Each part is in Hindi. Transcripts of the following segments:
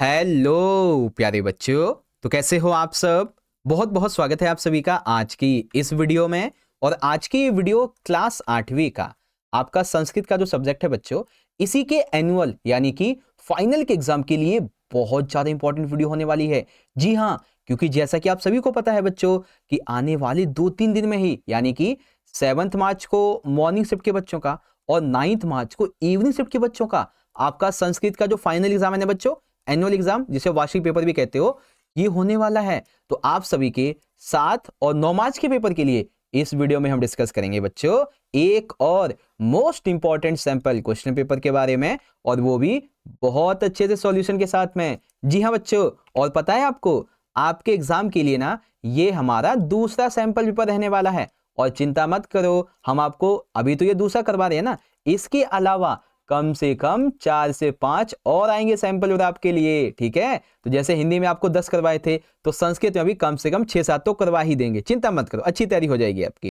हेलो प्यारे बच्चों। तो कैसे हो आप सब। बहुत बहुत स्वागत है आप सभी का आज की इस वीडियो में। और आज की ये वीडियो क्लास 8वीं का आपका संस्कृत का जो सब्जेक्ट है बच्चों, इसी के एनुअल यानी कि फाइनल के एग्जाम के लिए बहुत ज्यादा इंपॉर्टेंट वीडियो होने वाली है। जी हाँ, क्योंकि जैसा कि आप सभी को पता है बच्चों कि आने वाले 2-3 दिन में ही यानी कि 7 मार्च को मॉर्निंग शिफ्ट के बच्चों का और 9 मार्च को इवनिंग शिफ्ट के बच्चों का आपका संस्कृत का जो फाइनल एग्जाम है बच्चों, एनुअल एग्जाम जिसे वार्षिक पेपर भी कहते हो, ये होने वाला है। तो आप सभी के 7 और 9 मार्च के पेपर के लिए इस वीडियो में हम डिस्कस करेंगे बच्चों एक और most important sample question paper के बारे में, और वो भी बहुत अच्छे से सॉल्यूशन के साथ में। जी हाँ बच्चों, और पता है आपको आपके एग्जाम के लिए ना ये हमारा दूसरा सैंपल पेपर रहने वाला है। और चिंता मत करो, हम आपको अभी तो ये दूसरा करवा रहे हैं ना, इसके अलावा कम से कम 4 से 5 और आएंगे सैंपल और आपके लिए। ठीक है, तो जैसे हिंदी में आपको 10 करवाए थे, तो संस्कृत में भी कम से कम 6-7 तो करवा ही देंगे। चिंता मत करो, अच्छी तैयारी हो जाएगी आपकी।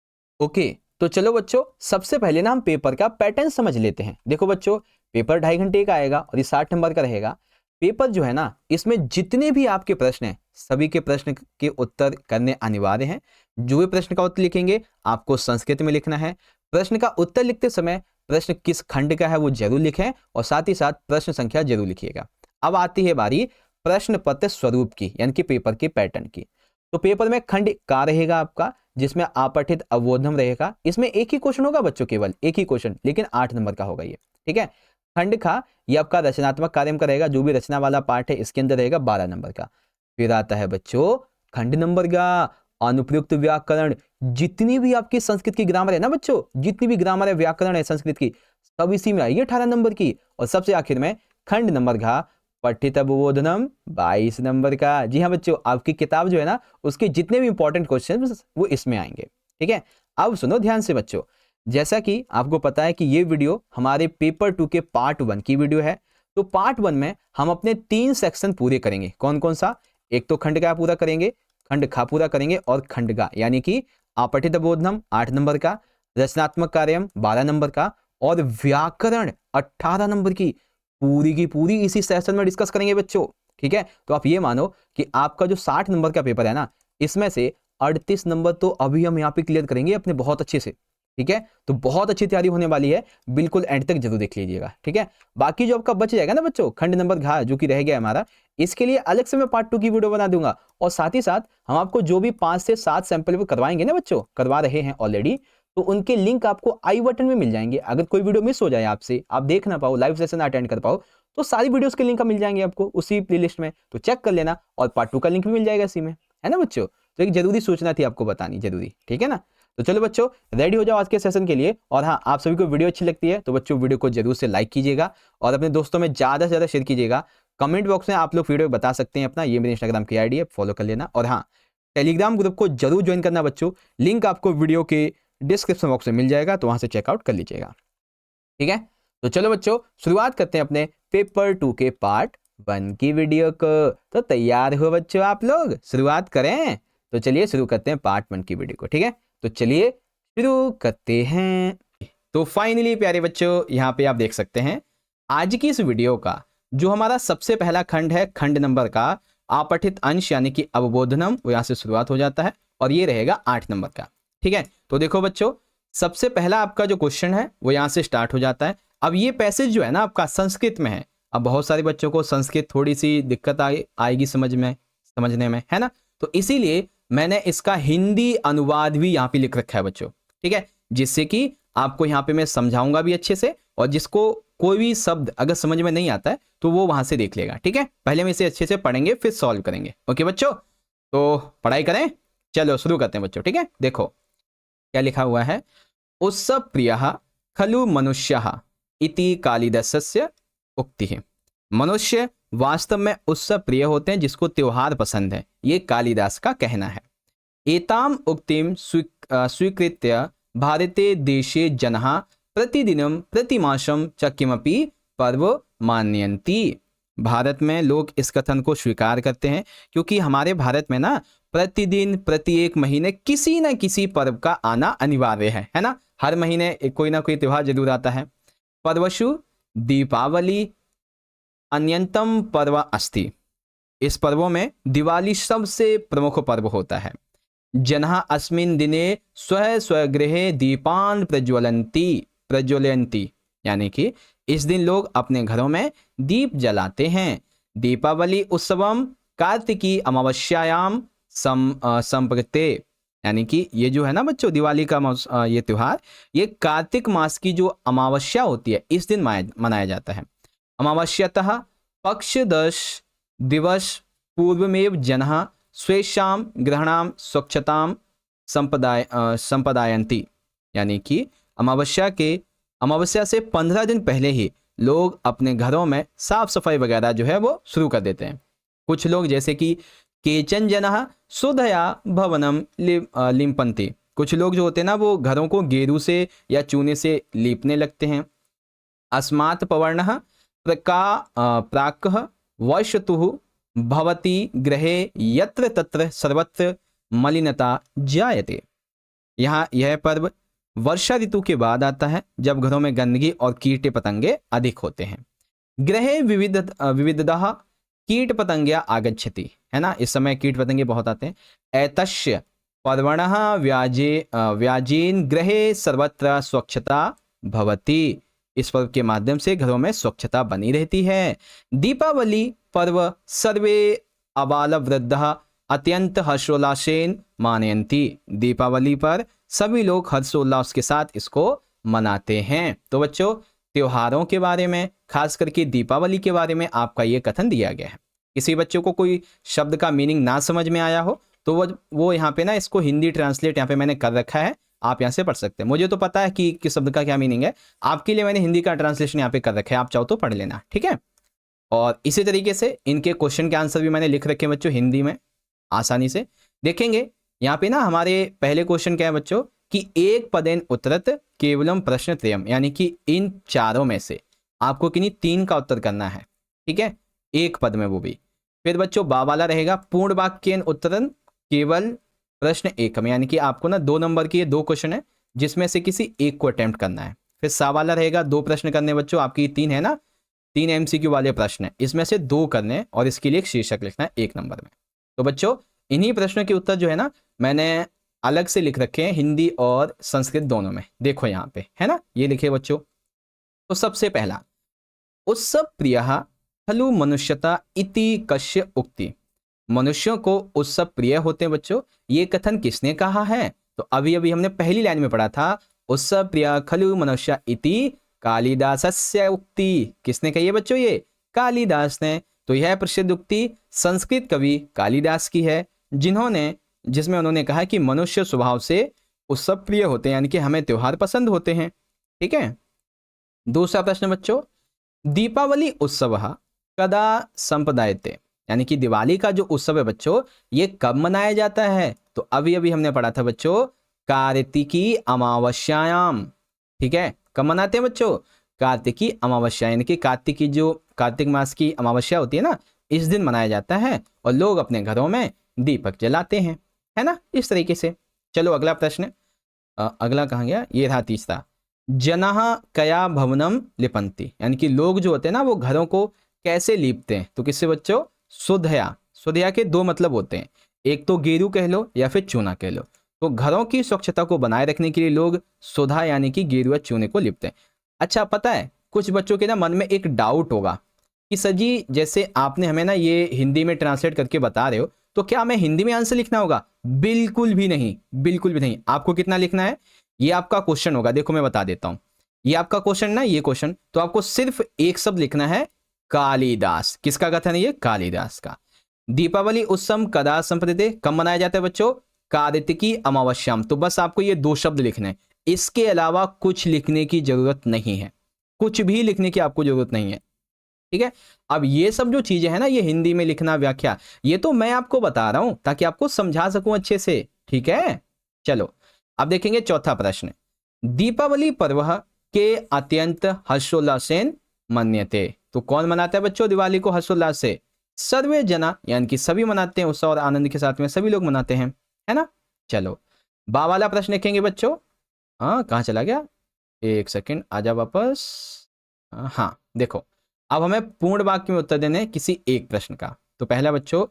ओके, तो चलो बच्चों, सबसे पहले ना हम पेपर का पैटर्न समझ लेते हैं। देखो बच्चों, पेपर 2.5 घंटे का आएगा और ये 60 नंबर का रहेगा। पेपर जो है ना, इसमें जितने भी आपके प्रश्न हैं सभी के प्रश्न के उत्तर करने अनिवार्य हैं। जो भी प्रश्न का उत्तर लिखेंगे आपको संस्कृत में लिखना है। प्रश्न का उत्तर लिखते समय प्रश्न किस खंड का है वो जरूर लिखें, और साथ ही साथ प्रश्न संख्या जरूर लिखिएगा। अब आती है बारी प्रश्न पत्र स्वरूप की, यानी कि पेपर के पैटर्न की। तो पेपर में खंड का रहेगा आपका, जिसमें अपठित अवबोधनम रहेगा। इसमें एक ही क्वेश्चन होगा बच्चों, केवल एक ही क्वेश्चन, लेकिन 8 नंबर का होगा ये। ठीक है, खंड खा ये आपका रचनात्मक कार्य का रहेगा, जो भी रचना वाला पार्ट है इसके अंदर रहेगा 12 नंबर का। फिर आता है बच्चों खंड नंबर का अनुप्रयुक्त व्याकरण। जितनी भी आपकी संस्कृत की ग्रामर है ना बच्चों, जितनी भी ग्रामर है व्याकरण है संस्कृत की, सब इसी में आएगी 18 नंबर की। और सबसे आखिर में खंड नंबर घा पठित अवबोधनम 22 नंबर का। जी हाँ बच्चों, आपकी किताब जो है ना, उसके जितने भी इंपॉर्टेंट क्वेश्चन वो इसमें आएंगे। ठीक है, अब सुनो ध्यान से बच्चों। जैसा कि आपको पता है कि ये वीडियो हमारे पेपर 2 के पार्ट 1 की वीडियो है। तो पार्ट 1 में हम अपने 3 सेक्शन पूरे करेंगे। कौन कौन सा? एक तो खंड का पूरा करेंगे, खंड खा पूरा करेंगे, और खंड गा यानी कि अपठित बोधनम 8 नंबर का, रचनात्मक कार्यम 12 नंबर का, और व्याकरण 18 नंबर की पूरी इसी सेशन में डिस्कस करेंगे बच्चों। ठीक है, तो आप ये मानो कि आपका जो 60 नंबर का पेपर है ना, इसमें से 38 नंबर तो अभी हम यहाँ पे क्लियर करेंगे अपने बहुत अच्छे से। ठीक है, तो बहुत अच्छी तैयारी होने वाली है, बिल्कुल एंड तक जरूर देख लीजिएगा। ठीक है, बाकी जो आपका बच जाएगा ना बच्चों, खंड नंबर घा जो कि रह गया हमारा, इसके लिए अलग से मैं पार्ट 2 की वीडियो बना दूंगा। और साथ ही साथ हम आपको जो भी 5 से 7 सैंपल करवाएंगे ना बच्चों, करवा रहे हैं ऑलरेडी, तो उनके लिंक आपको आई बटन में मिल जाएंगे। अगर कोई वीडियो मिस हो जाए आपसे, आप देख ना पाओ, लाइव सेशन अटेंड कर पाओ, तो सारी वीडियोस के लिंक मिल जाएंगे आपको उसी प्लेलिस्ट में, तो चेक कर लेना। और पार्ट 2 का लिंक भी मिल जाएगा इसी में, है ना बच्चों। तो एक जरूरी सूचना थी आपको बतानी, जरूरी। ठीक है ना, तो चलो बच्चों रेडी हो जाओ आज के सेशन के लिए। और हाँ, आप सभी को वीडियो अच्छी लगती है तो बच्चों वीडियो को जरूर से लाइक कीजिएगा और अपने दोस्तों में ज्यादा से ज्यादा शेयर कीजिएगा। कमेंट बॉक्स में आप लोग फीडबैक बता सकते हैं अपना, ये मेरे इंस्टाग्राम की आईडी है, फॉलो कर लेना। और हाँ, टेलीग्राम ग्रुप को जरूर ज्वाइन करना बच्चों, लिंक आपको वीडियो के डिस्क्रिप्शन बॉक्स में मिल जाएगा, तो वहां से चेकआउट कर लीजिएगा। ठीक है, तो चलो बच्चों शुरुआत करते हैं अपने पेपर 2 के पार्ट 1 की वीडियो को। तो तैयार हो बच्चों आप लोग, शुरुआत करें? तो चलिए शुरू करते हैं पार्ट 1 की वीडियो को। ठीक है, तो चलिए शुरू करते हैं। तो फाइनली प्यारे बच्चों, यहाँ पे आप देख सकते हैं आज की इस वीडियो का जो हमारा सबसे पहला खंड है, खंड नंबर का अपठित अंश यानी कि अवबोधनम, वो यहाँ से शुरुआत हो जाता है और ये रहेगा 8 नंबर का। ठीक है, तो देखो बच्चों, सबसे पहला आपका जो क्वेश्चन है वो यहाँ से स्टार्ट हो जाता है। अब ये पैसेज जो है ना आपका संस्कृत में है। अब बहुत सारे बच्चों को संस्कृत थोड़ी सी दिक्कत आएगी समझने में, है ना। तो इसीलिए मैंने इसका हिंदी अनुवाद भी यहाँ पे लिख रखा है बच्चों। ठीक है, जिससे कि आपको यहाँ पे मैं समझाऊंगा भी अच्छे से, और जिसको कोई भी शब्द अगर समझ में नहीं आता है तो वो वहां से देख लेगा। ठीक है, पहले हम इसे अच्छे से पढ़ेंगे फिर सॉल्व करेंगे। ओके बच्चों, तो पढ़ाई करें, चलो शुरू करते हैं बच्चों। ठीक है, देखो क्या लिखा हुआ है। उत्सव प्रिय खलु मनुष्य इति कालिदासस्य उक्ति है। मनुष्य वास्तव में उत्सव प्रिय होते हैं, जिसको त्योहार पसंद है, ये कालिदास का कहना है। एताम उक्तिम स्वीकृत्य भारते देशे जनः प्रतिदिनम प्रतिमासम च किमपि पर्व मानयन्ति। भारत में लोग इस कथन को स्वीकार करते हैं, क्योंकि हमारे भारत में ना प्रतिदिन प्रत्येक महीने किसी न किसी पर्व का आना अनिवार्य है ना। हर महीने कोई ना कोई त्योहार जरूर आता है। पर्वशु दीपावली अन्यतम पर्व अस्ति। इस पर्वों में दिवाली सबसे प्रमुख पर्व होता है। जनः अस्मिन् दिने स्व स्वगृहे दीपान प्रज्वलयन्ति, यानी कि इस दिन लोग अपने घरों में दीप जलाते हैं। दीपावली उत्सवम कार्तिकी अमावस्यायाम संप्रते, यानी कि ये जो है ना बच्चों दिवाली का ये त्योहार, ये कार्तिक मास की जो अमावस्या होती है इस दिन मनाया जाता है। अमावस्यातः पक्षदश दिवस पूर्वमेव जनः स्वेषाम ग्रहणाम स्वच्छताम संपदायन्ति, यानी कि अमावस्या से 15 दिन पहले ही लोग अपने घरों में साफ सफाई वगैरह जो है वो शुरू कर देते हैं। कुछ लोग जैसे कि केचन जनः सुधया भवनम लिम्पन्ति, कुछ लोग जो होते हैं ना वो घरों को गेरू से या चूने से लीपने लगते हैं। अस्मात् पवर्णः प्राकः वर्षतुः भवति गृहे यत्र तत्र सर्वत्र मलिनता जायते। यहाँ यह पर्व वर्षा ऋतु के बाद आता है जब घरों में गंदगी और कीटे पतंगे अधिक होते हैं। गृहे विविधतः कीट पतंग्या आगच्छति, है ना, इस समय कीट पतंगे बहुत आते हैं। एतस्य पर्वणः व्याजेन गृहे सर्वत्र स्वच्छता भवति, इस पर्व के माध्यम से घरों में स्वच्छता बनी रहती है। दीपावली पर्व सर्वे आबाल वृद्ध अत्यंत हर्षोल्लासेन मानयन्ति, दीपावली पर सभी लोग हर्षोल्लास के साथ इसको मनाते हैं। तो बच्चों त्योहारों के बारे में, खास करके दीपावली के बारे में आपका ये कथन दिया गया है। किसी बच्चों को कोई शब्द का मीनिंग ना समझ में आया हो तो वो यहाँ पे ना इसको हिंदी ट्रांसलेट यहाँ पे मैंने कर रखा है, आप यहाँ से पढ़ सकते हैं। मुझे तो पता है कि किस शब्द का क्या मीनिंग है, आपके लिए मैंने हिंदी का ट्रांसलेशन यहाँ पे कर रखा है, आप चाहो तो पढ़ लेना, ठीक है। और इसी तरीके से इनके क्वेश्चन के आंसर भी मैंने लिख रखे हैं बच्चों हिंदी में, आसानी से देखेंगे। यहाँ पे ना हमारे पहले क्वेश्चन क्या है बच्चों कि एक पदेन उत्तरत केवलम प्रश्न त्रयम, यानी कि इन चारों में से आपको किन्हीं 3 का उत्तर करना है, ठीक है, एक पद में वो भी। फिर बच्चों बा वाला रहेगा पूर्ण वाक्येन उत्तरन केवल प्रश्न एकम, यानी कि आपको ना 2 नंबर की ये 2 क्वेश्चन है जिसमें से किसी एक को अटेम्प्ट करना है। फिर सा वाला रहेगा 2 प्रश्न करने बच्चों, आपकी 3 है ना, 3 MCQ वाले प्रश्न है, इसमें से 2 करने और इसके लिए एक शीर्षक लिखना है 1 नंबर में। तो बच्चों इन्हीं प्रश्नों के उत्तर जो है ना मैंने अलग से लिख रखे हैं हिंदी और संस्कृत दोनों में, देखो यहाँ पे है ना, ये लिखे बच्चों। तो सबसे पहला, उत्सव प्रिय खलु मनुष्यता इति कस्य उक्ति, मनुष्यों को उत्सव प्रिय होते हैं बच्चों, ये कथन किसने कहा है? तो अभी अभी हमने पहली लाइन में पढ़ा था, उत्सव प्रिय खलु मनुष्य इति कालिदासस्य उक्ति, किसने कही है बच्चों? ये कालिदास ने। तो यह प्रसिद्ध उक्ति संस्कृत कवि कालिदास की है, जिसमें उन्होंने कहा कि मनुष्य स्वभाव से उत्सव प्रिय होते हैं, यानी कि हमें त्योहार पसंद होते हैं, ठीक है। दूसरा प्रश्न बच्चों, दीपावली उत्सव कदा संपदायते, यानी कि दिवाली का जो उत्सव है बच्चों ये कब मनाया जाता है? तो अभी अभी हमने पढ़ा था बच्चों कार्तिकी अमावस्यायाम, ठीक है। कब मनाते हैं बच्चों? कार्तिकी अमावस्या, यानी कि कार्तिक मास की अमावस्या होती है ना, इस दिन मनाया जाता है और लोग अपने घरों में दीपक जलाते हैं, है ना, इस तरीके से। चलो अगला प्रश्न, अगला कहाँ गया, ये रहा तीसरा, जनः कया भवनम लिपन्ति, यानी कि लोग जो होते हैं ना वो घरों को कैसे लीपते हैं? तो किससे बच्चों? सुधया। सुधया के 2 मतलब होते हैं, एक तो गेरू कह लो या फिर चूना कह लो। तो घरों की स्वच्छता को बनाए रखने के लिए लोग सुधा यानी कि गेरू या चूने को लिपते हैं। अच्छा पता है कुछ बच्चों के ना मन में एक डाउट होगा कि सर जी जैसे आपने हमें ना ये हिंदी में ट्रांसलेट करके बता रहे हो तो क्या हमें हिंदी में आंसर लिखना होगा? बिल्कुल भी नहीं, बिल्कुल भी नहीं। आपको कितना लिखना है, ये आपका क्वेश्चन होगा, देखो मैं बता देता हूं, ये आपका क्वेश्चन ना, ये क्वेश्चन, तो आपको सिर्फ एक शब्द लिखना है, कालिदास। किसका कथन है ये? कालिदास का। दीपावली उत्सव कदा संपद्यते, कब मनाया जाता है बच्चों? कार्तिकी अमावस्याम। तो बस आपको ये 2 शब्द लिखने हैं, इसके अलावा कुछ लिखने की जरूरत नहीं है, कुछ भी लिखने की आपको जरूरत नहीं है, ठीक है। अब ये सब जो चीजें हैं ना, ये हिंदी में लिखना, व्याख्या, ये तो मैं आपको बता रहा हूं ताकि आपको समझा सकूं अच्छे से, ठीक है। चलो अब देखेंगे चौथा प्रश्न, दीपावली पर्व के अत्यंत हर्षोल्लासेन मन्यते, तो कौन मनाता है बच्चों दिवाली को हर्षोल्लास से? सर्वे जना, यानी कि सभी मनाते हैं, उत्साह और आनंद के साथ में सभी लोग मनाते हैं, है ना। चलो बा वाला प्रश्न देखेंगे बच्चों। हाँ कहाँ चला गया, एक सेकंड आजा वापस। हाँ देखो अब हमें पूर्ण वाक्य में उत्तर देने हैं किसी एक प्रश्न का। तो पहला बच्चों,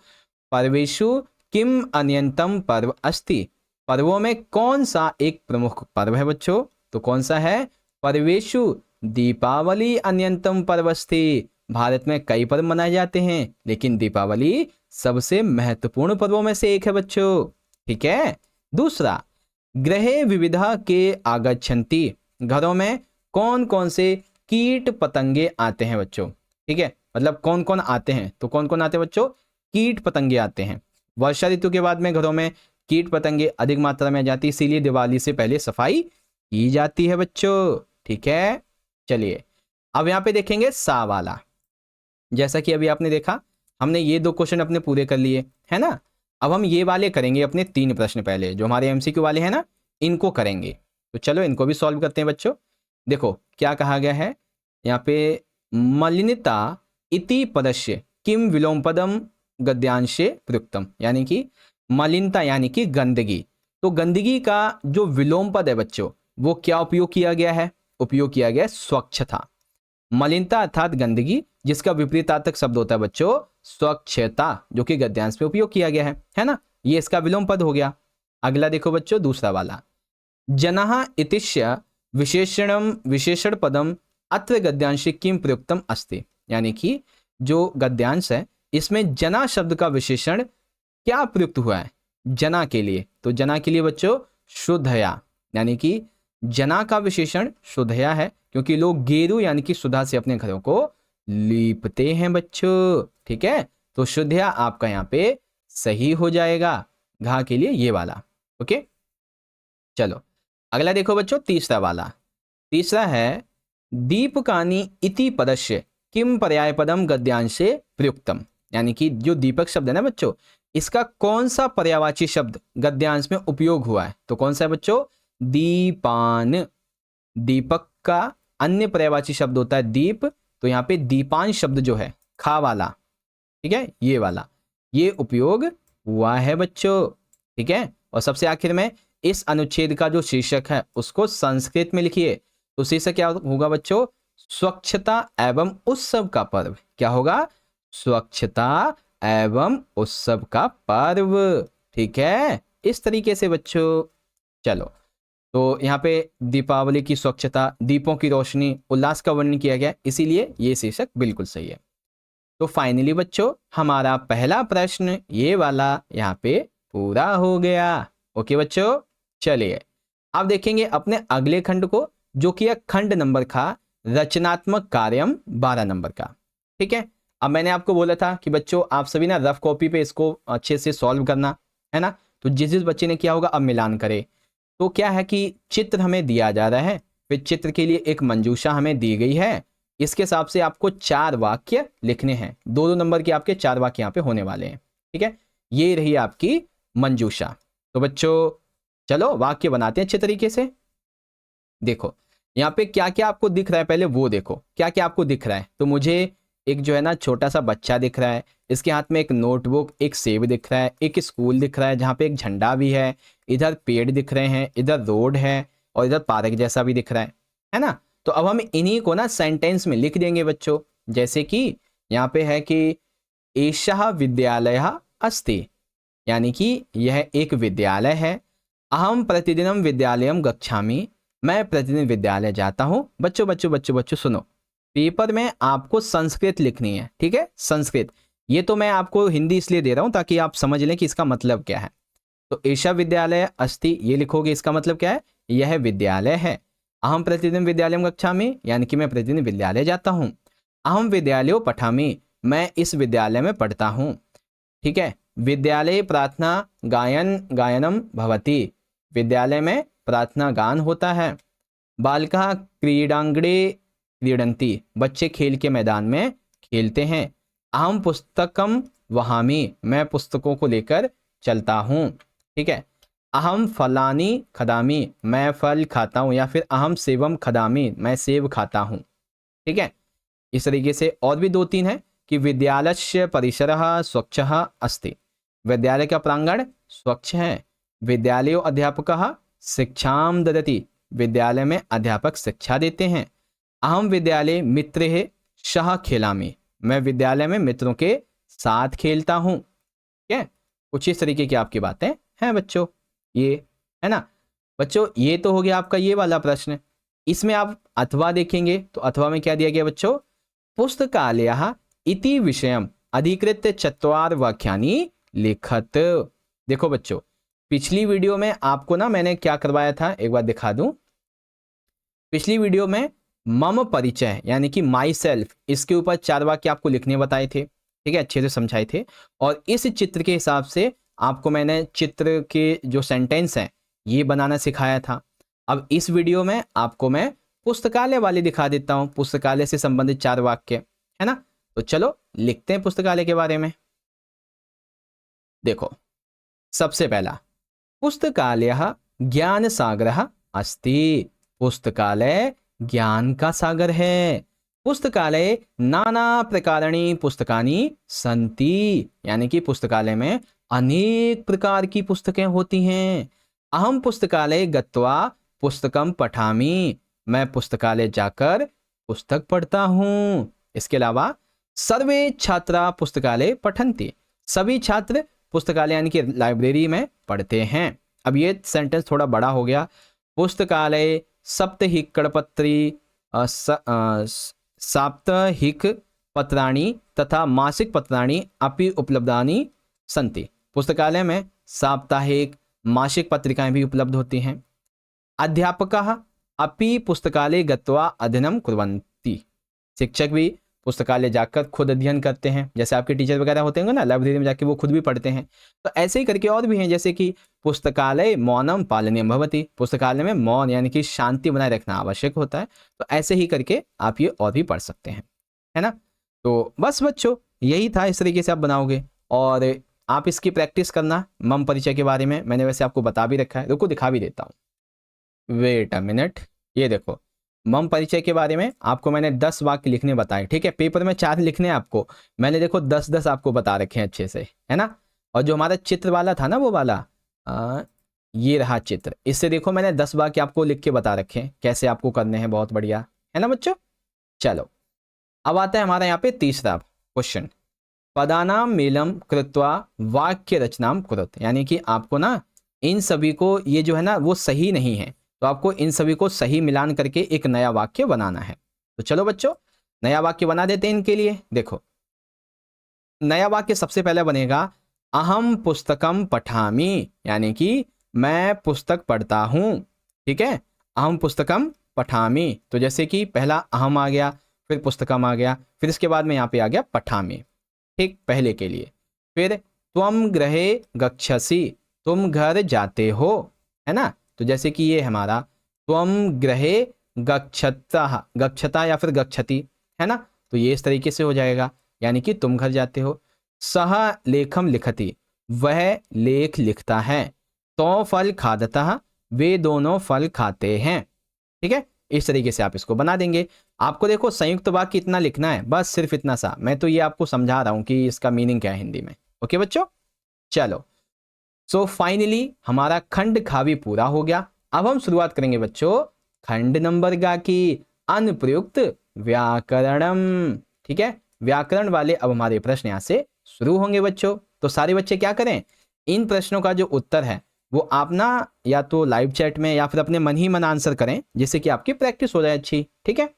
पर्वेषु किम अन्यतम पर्व अस्ति, पर्वों में कौन सा एक प्रमुख पर्व है बच्चों? तो कौन सा है? पर्वेषु दीपावली अन्यतम पर्व अस्ति, भारत में कई पर्व मनाए जाते हैं लेकिन दीपावली सबसे महत्वपूर्ण पर्वों में से एक है बच्चों। ठीक है। दूसरा, गृहे विविधा के आगच्छन्ति, घरों में कौन कौन से कीट पतंगे आते हैं बच्चों? ठीक है, मतलब कौन कौन आते हैं? तो कौन कौन आते हैं बच्चों? कीट पतंगे आते हैं। वर्षा ऋतु के बाद में घरों में कीट पतंगे अधिक मात्रा में आ जाती है, इसीलिए दिवाली से पहले सफाई की जाती है बच्चों। ठीक है, चलिए अब यहाँ पे देखेंगे सा वाला। जैसा कि अभी आपने देखा, हमने ये 2 क्वेश्चन अपने पूरे कर लिए है ना। अब हम ये वाले करेंगे, अपने 3 प्रश्न पहले जो हमारे एमसीक्यू वाले हैं ना, इनको करेंगे। तो चलो इनको भी सॉल्व करते हैं बच्चों। देखो क्या कहा गया है यहाँ पे, मलिनता इति पदस्य किम विलोम पदम गद्यांशे प्रयुक्तम, यानी कि मलिनता यानी कि गंदगी। तो गंदगी का जो विलोम पद है बच्चों, वो क्या उपयोग किया गया है? उपयोग किया गया स्वच्छता। मलिनता अर्थात गंदगी, जिसका विपरीतार्थक शब्द होता है बच्चों स्वच्छता, जो कि गद्यांश में उपयोग किया गया है ना। ये इसका विलोम पद हो गया। अगला देखो बच्चों, दूसरा वाला, जनः इतिश्य विशेषण पदम अत्र गद्यांशे किम प्रयुक्तम अस्ति, यानी कि जो गद्यांश है इसमें जना शब्द का विशेषण क्या प्रयुक्त हुआ है? जना के लिए। तो जना के लिए बच्चों शुद्धया, यानी कि जना का विशेषण शुद्धया है, क्योंकि लोग गेरू यानी कि सुधा से अपने घरों को लीपते हैं बच्चों। ठीक है, तो शुद्धया आपका यहाँ पे सही हो जाएगा, घा के लिए ये वाला। ओके, चलो अगला देखो बच्चों, तीसरा वाला। तीसरा है दीपकानी इति पदस्य किम पर्याय पदम गद्यांशे प्रयुक्तम, यानी कि जो दीपक शब्द है ना बच्चों, इसका कौन सा पर्यायवाची शब्द गद्यांश में उपयोग हुआ है? तो कौन सा है बच्चों? दीपान। दीपक का अन्य पर्यायवाची शब्द होता है दीप, तो यहाँ पे दीपान शब्द जो है खा वाला, ठीक है, ये वाला, ये उपयोग हुआ है बच्चों। ठीक है, और सबसे आखिर में इस अनुच्छेद का जो शीर्षक है उसको संस्कृत में लिखिए। तो शीर्षक क्या होगा बच्चों? स्वच्छता एवं उत्सव का पर्व। क्या होगा? स्वच्छता एवं उत्सव का पर्व। ठीक है, इस तरीके से बच्चों। चलो, तो यहाँ पे दीपावली की स्वच्छता, दीपों की रोशनी, उल्लास का वर्णन किया गया, इसीलिए ये शीर्षक बिल्कुल सही है। तो फाइनली बच्चों हमारा पहला प्रश्न ये वाला यहाँ पे पूरा हो गया। ओके बच्चों, चलिए अब देखेंगे अपने अगले खंड को, जो कि खंड नंबर था रचनात्मक कार्यम 12 नंबर का। ठीक है, अब मैंने आपको बोला था कि बच्चों आप सभी ना रफ कॉपी पे इसको अच्छे से सॉल्व करना है ना। तो जिस जिस बच्चे ने किया होगा अब मिलान करे। तो क्या है कि चित्र हमें दिया जा रहा है, फिर चित्र के लिए एक मंजूषा हमें दी गई है, इसके हिसाब से आपको 4 वाक्य लिखने हैं। 2-2 नंबर के आपके 4 वाक्य यहाँ पे होने वाले हैं। ठीक है, ये रही आपकी मंजूषा। तो बच्चों चलो वाक्य बनाते हैं अच्छे तरीके से। देखो यहाँ पे क्या क्या आपको दिख रहा है, पहले वो देखो क्या क्या आपको दिख रहा है। तो मुझे एक जो है ना छोटा सा बच्चा दिख रहा है, इसके हाथ में एक नोटबुक, एक सेब दिख रहा है, एक स्कूल दिख रहा है जहाँ पे एक झंडा भी है, इधर पेड़ दिख रहे हैं, इधर रोड है और इधर पार्क जैसा भी दिख रहा है ना। तो अब हम इन्हीं को ना सेंटेंस में लिख देंगे बच्चों। जैसे कि यहाँ पे है कि एषः विद्यालयः अस्ति, यानी कि यह एक विद्यालय है। अहम प्रतिदिनम विद्यालयम गच्छामि, मैं प्रतिदिन विद्यालय जाता हूं। बच्चों बच्चों बच्चों बच्चों सुनो, पेपर में आपको संस्कृत लिखनी है। ठीक है, संस्कृत। ये तो मैं आपको हिंदी इसलिए दे रहा हूं ताकि आप समझ लें कि इसका मतलब क्या है। तो एषः विद्यालय अस्ति ये लिखोगे, इसका मतलब क्या है? यह विद्यालय है। अहम प्रतिदिन विद्यालयम गच्छामि, यानी कि मैं प्रतिदिन विद्यालय जाता हूं। अहम विद्यालयो पठामि, मैं इस विद्यालय में पढ़ता हूं। ठीक है, विद्यालय प्रार्थना गायनम भवति, विद्यालय में प्रार्थना गान होता है। बालकाः क्रीडांगणे क्रीडन्ति, बच्चे खेल के मैदान में खेलते हैं। अहम पुस्तकम वहामि, मैं पुस्तकों को लेकर चलता हूँ। ठीक है, अहम फलानी खदामी, मैं फल खाता हूँ, या फिर अहम सेवम खदामी, मैं सेब खाता हूँ। ठीक है, इस तरीके से और भी 2-3 है कि विद्यालय परिसरः स्वच्छः अस्ति, विद्यालय का प्रांगण स्वच्छ है। विद्यालयो अध्यापकः शिक्षाम ददति, विद्यालय में अध्यापक शिक्षा देते हैं। अहम विद्यालय मित्रैः सह खेलामी, मैं विद्यालय में मित्रों के साथ खेलता हूं। ठीक है, कुछ इस तरीके की आपकी बातें हैं बच्चों, ये है ना बच्चों। ये तो हो गया आपका ये वाला प्रश्न। इसमें आप अथवा देखेंगे तो अथवा में क्या दिया गया बच्चों, पुस्तकालयः इति विषयम अधिकृत चत्वार वाक्यानि लिखत। देखो बच्चों, पिछली वीडियो में आपको ना मैंने क्या करवाया था, एक बार दिखा दूं। पिछली वीडियो में मम परिचय यानी कि माई सेल्फ, इसके ऊपर 4 वाक्य आपको लिखने बताए थे। ठीक है, अच्छे से समझाए थे। और इस चित्र के हिसाब से आपको मैंने चित्र के जो सेंटेंस हैं ये बनाना सिखाया था। अब इस वीडियो में आपको मैं पुस्तकालय वाले दिखा देता हूं, पुस्तकालय से संबंधित 4 वाक्य, है ना। तो चलो लिखते हैं पुस्तकालय के बारे में। देखो, सबसे पहला, पुस्तकालयः ज्ञान सागरः अस्ति। पुस्तकालय ज्ञान का सागर है। पुस्तकालय नाना प्रकाराणि पुस्तकानि सन्ति, यानी कि पुस्तकालय में अनेक प्रकार की पुस्तकें होती हैं। अहम पुस्तकालय गत्वा पुस्तकम पठामि, मैं पुस्तकालय जाकर पुस्तक पढ़ता हूं। इसके अलावा सर्वे छात्रा पुस्तकालय पठन्ति, सभी छात्र पुस्तकालय यानी कि लाइब्रेरी में पढ़ते हैं। अब ये सेंटेंस थोड़ा बड़ा हो गया। पुस्तकालय साप्ताहिक कड़पत्री साप्ताहिक पत्राणि तथा मासिक पत्राणि अपि उपलब्धानि सन्ति। पुस्तकालय में साप्ताहिक मासिक पत्रिकाएं भी उपलब्ध होती हैं। अध्यापकः अपि पुस्तकालय गत्वा अध्ययनं कुर्वन्ति, शिक्षक भी पुस्तकालय जाकर खुद अध्ययन करते हैं। जैसे आपके टीचर वगैरह होते होंगे ना, लाइब्रेरी में जाके वो खुद भी पढ़ते हैं। तो ऐसे ही करके और भी हैं, जैसे कि पुस्तकालय मौनम पालनीयम भवति, पुस्तकालय में मौन यानी कि शांति बनाए रखना आवश्यक होता है। तो ऐसे ही करके आप ये और भी पढ़ सकते हैं, है ना। तो बस बच्चों यही था, इस तरीके से आप बनाओगे और आप इसकी प्रैक्टिस करना। मम परिचय के बारे में मैंने वैसे आपको बता भी रखा है, रुको दिखा भी देता हूँ, वेट अ मिनट। ये देखो, मम परिचय के बारे में आपको मैंने 10 वाक्य लिखने बताए। ठीक है, पेपर में 4 लिखने हैं आपको, मैंने देखो 10-10 आपको बता रखे हैं अच्छे से, है ना। और जो हमारा चित्र वाला था ना, वो वाला ये रहा चित्र, इससे देखो मैंने 10 वाक्य आपको लिख के बता रखे हैं कैसे आपको करने हैं। बहुत बढ़िया, है ना बच्चों। चलो अब आता है हमारा यहाँ पे तीसरा क्वेश्चन, पदानाम मेलम कृत्वा वाक्य रचनाम कुरुत, यानी कि आपको ना इन सभी को, ये जो है ना वो सही नहीं है, तो आपको इन सभी को सही मिलान करके एक नया वाक्य बनाना है। तो चलो बच्चों नया वाक्य बना देते हैं इनके लिए। देखो, नया वाक्य सबसे पहले बनेगा अहम पुस्तकम पठामि, यानी कि मैं पुस्तक पढ़ता हूं। ठीक है, अहम पुस्तकम पठामि, तो जैसे कि पहला अहम आ गया, फिर पुस्तकम आ गया, फिर इसके बाद में यहाँ पे आ गया पठामि। ठीक, पहले के लिए। फिर त्वम गृहे गच्छसि, तुम घर जाते हो, है ना। तो जैसे कि ये हमारा त्वम गृहे गच्छता, गच्छता या फिर गच्छति, है ना। तो ये इस तरीके से हो जाएगा, यानी कि तुम घर जाते हो। सह लेखम लिखति, वह लेख लिखता है। तो फल खादतः, वे दोनों फल खाते हैं। ठीक है, इस तरीके से आप इसको बना देंगे। आपको देखो संयुक्त वाक्य इतना लिखना है, बस सिर्फ इतना सा। मैं तो ये आपको समझा रहा हूं कि इसका मीनिंग क्या है हिंदी में। ओके बच्चों, चलो सो फाइनली हमारा खंड खा भी पूरा हो गया। अब हम शुरुआत करेंगे बच्चों खंड नंबर गा की, अनुप्रयुक्त व्याकरणम। ठीक है, व्याकरण वाले अब हमारे प्रश्न यहाँ से शुरू होंगे बच्चों। तो सारे बच्चे क्या करें, इन प्रश्नों का जो उत्तर है वो आप ना या तो लाइव चैट में या फिर अपने मन ही मन आंसर करें, जिससे कि आपकी प्रैक्टिस हो जाए अच्छी। ठीक है,